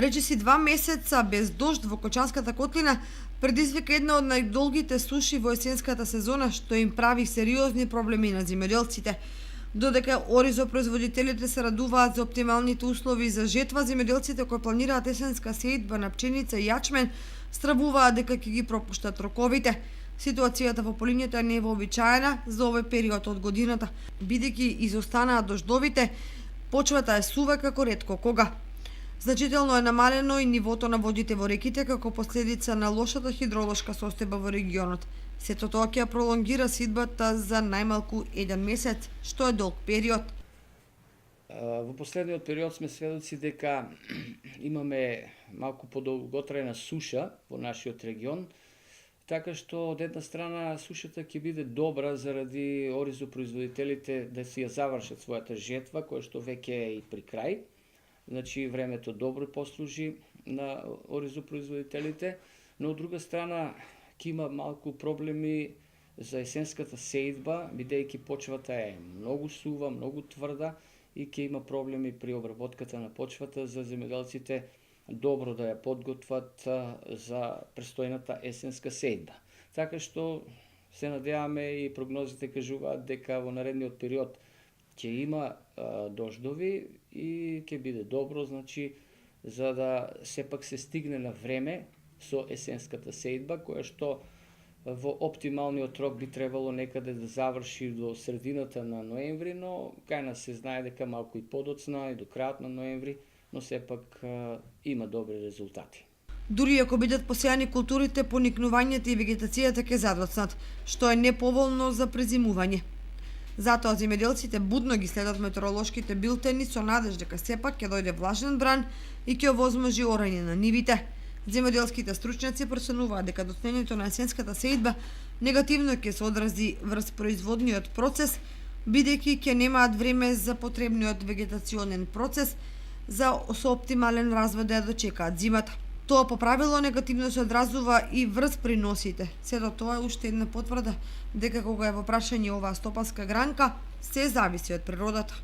Речиси 2 месеца без дожд во Кочанската котлина предизвика една од најдолгите суши во есенската сезона, што им прави сериозни проблеми на земјоделците. Додека оризопроизводителите се радуваат за оптималните услови за жетва, земјоделците кои планираат есенска сејдба на пченица и јачмен стравуваат дека ќе ги пропуштат роковите. Ситуацијата во Полињата е невообичаена за овој период од годината, бидејќи изостанаат дождовите, почвата е сува како ретко кога. Значително е намалено и нивото на водите во реките како последица на лошата хидролошка состојба во регионот. Сето тоа ќе пролонгира сидбата за најмалку 1 месец, што е долг период. Во последниот период сме сведоци дека имаме малку подолготрајна суша во нашиот регион, така што од една страна сушата ќе биде добра заради оризопроизводителите да си ја завршат својата жетва, која што веќе е и при крај. Значи времето добро послужи на оризопроизводителите, но од друга страна ќе има малку проблеми за есенската сејдба, бидејќи почвата е многу сува, многу тврда и ќе има проблеми при обработката на почвата за земјоделците добро да ја подготват за престојната есенска сејдба. Така што се надеваме и прогнозите кажуваат дека во наредниот период ќе има дождови и ќе биде добро, значи, за да сепак се стигне на време со есенската сејдба, која што во оптималниот рок би требало некаде да заврши до средината на ноември, но кај нас се знае дека малку и подоцна и до крајот на ноември, но сепак има добри резултати. Дури ако бидат посејани културите, поникнувањето и вегетацијата ќе задоцнат, што е неповолно за презимување. Затоа земјоделците будно ги следат метеоролошките билтени со надеж дека сепак ќе дојде влажен бран и ќе овозможи орање на нивите. Земјоделските стручњаци проценуваат дека доцнењето на есенската сејдба негативно ќе се одрази врз производниот процес, бидејќи ќе немаат време за потребниот вегетационен процес за со оптимален развој да ја дочекаат зимата. Тоа по правило негативно се одразува и врз приносите. Сето тоа е уште една потврда дека кога е во прашање оваа стопанска гранка, се зависи од природата.